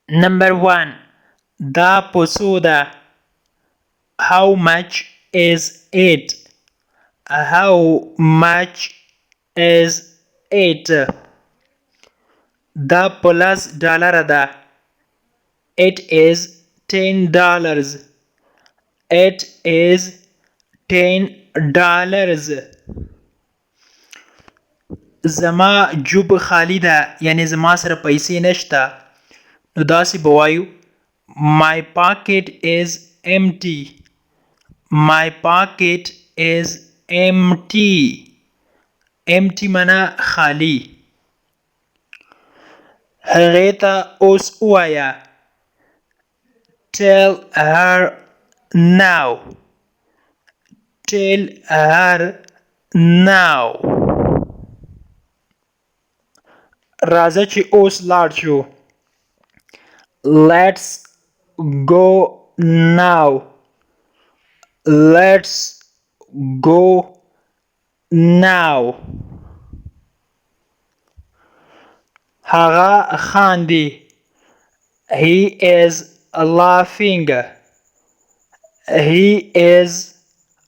Number 1. Da posuda. How much is it? How much is it? Da plus dollar da. It is $10. It is $10. زما جوب خالی ده یعنی زما سره پیسې نشته نو داسې به وایو My pocket is empty. My pocket is empty. Empty معنا خالی. هغې ته اوس ووایه Tell her now. Tell her now. راځه چې اوس لاړ شو. Let's go now. Let's go now. هغه خاندي. He is laughing. He is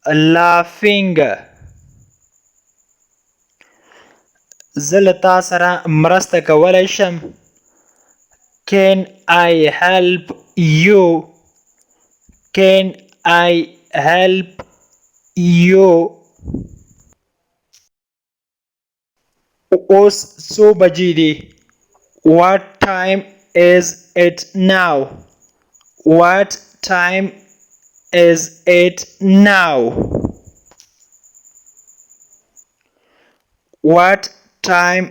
laughing. زه له تا سره مرسته کولی شم. Can I help you? Can I help you? اوس څو بجې دي؟ What time is it now? What time is it now? What time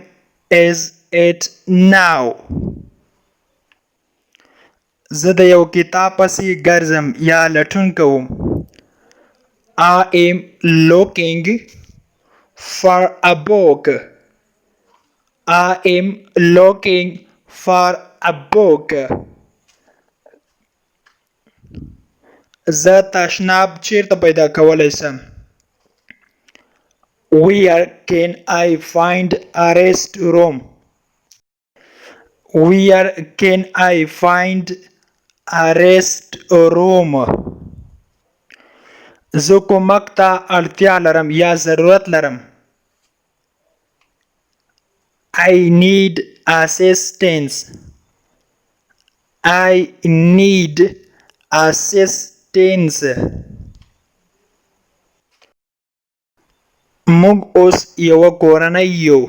is it now? زه د یو کتاب پسې ګرځم یا لټون کوم. I am looking for a book. I am looking for a book. زه تشناب چیرته پیدا کولی شم؟ Where can I find a restroom? Where can I find a restroom? زه کومک ته اړتیا لرم یا ضرورت لرم. I need assistance. I need assistance. موږ اوس یوه کورنۍ یو.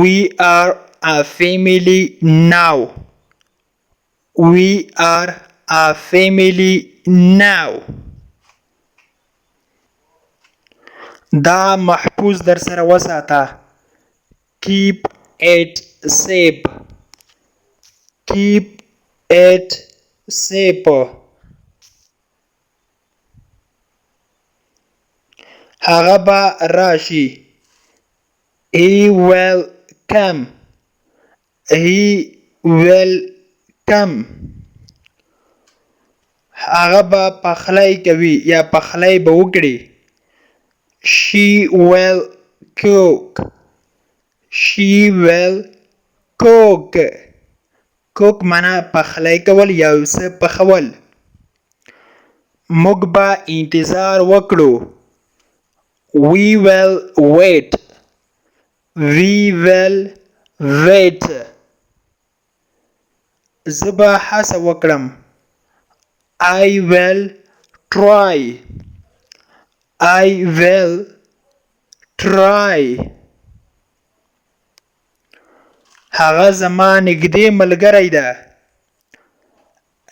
We are a family now. We are a family now. دا محفوظ در سره وساته. Keep it safe. Keep it safe. هغه به راشي. He will come. He will come. هغه به پخلی کوي یا پخلی به وکړي. She will cook. She will cook. cook معنا پخلی کول یا یو څه پخول. موږ به انتظار وکړو. We will wait. We will wait. زه به هڅه وکړم. I will try. I will try. هغه زما نږدې ملګری ده.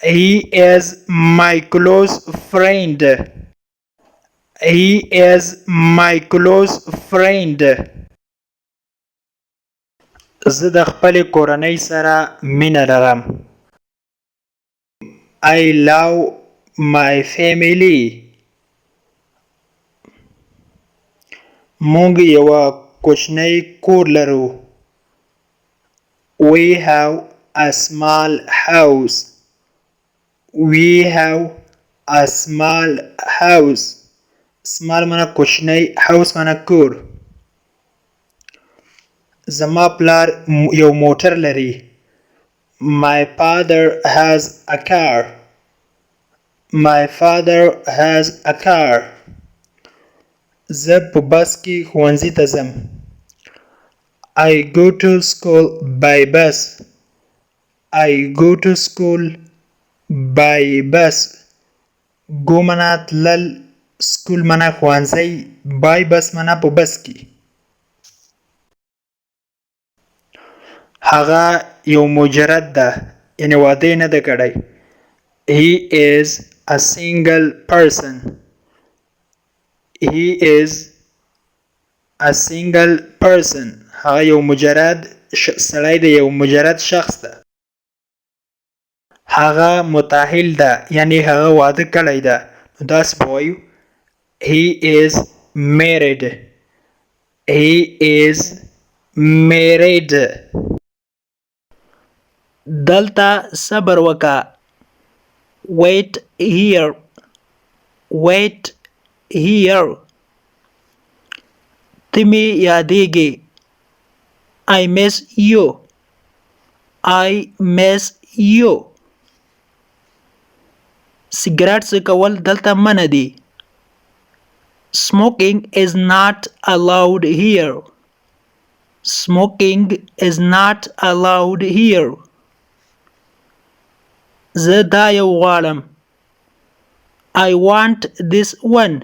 He is my close friend. He is my close friend. زه د خپلې کورنۍ سره مینه لرم. I love my family. موږ یوه کوچنی کور لرو. We have a small house. We have a small house. small معنا کوچنی، house معنا کور. زما پلار یو موټر لري. My father has a car. My father has a car. زه په بس کې ښوونځي ته ځم. I go to school by bus. I go to school by bus. go منا تلل، سکول منا ښوونځی، by bus منا په بس کې. هغه یو مجرد ده، یعنی واده نه ده کړی. He is a single person. He is a single person. هغه یو مجرد سړی دی، یو مجرد شخص ده. هغه متأهل ده، یعنی هغه واده کړی ده. نو داسې به وایو He is married. He is married. دلته صبر وکړه. Wait here. Wait here. ته مې یادېږې. I miss you. I miss you. سګرټ څکول دلته منع دي. Smoking is not allowed here. Smoking is not allowed here. زه دا یو غواړم. I want this one.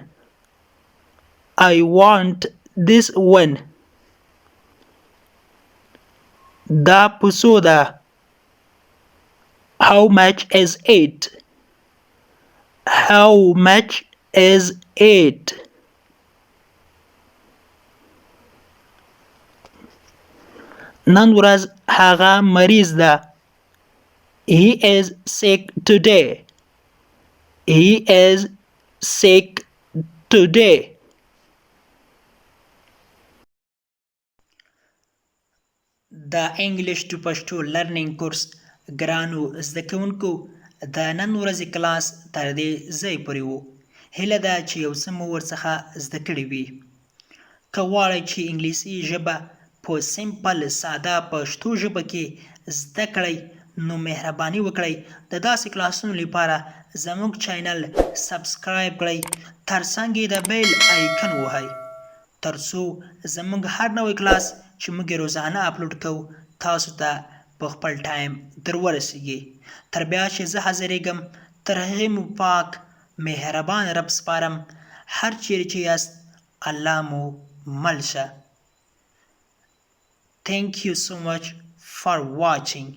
I want this one. دا په څو ده. How much is it? How much is it? نن ورځ هغه مریض ده. He is sick today. He is sick today. د انګلیش ټو پښتو لرنینګ کورس ګرانو زده کوونکو د نن ورځې کلاس تر دې ځای پورې و. هیله ده چې یو څه مو ورڅخه زده کړي وي. که غواړئ چې انګلیسي ژبه په سمپل ساده پښتو ژبه کې زده کړئ نو مهرباني وکړئ د داسې کلاسونو لپاره زموږ چینل سبسکرایب کړئ، ترڅنګ یې د بیل آیکن ووهئ ترڅو زموږ هر نوی کلاس چې موږ روزانه اپلوډ کوو تاسو ته په خپل ټایم در ورسیږي. تر بیا چې زه حاضرېږم تر هغې مو پاک مهربان رب سپارم. هر چیرې چې یاست الله مو مل شه. Thank you so much for watching.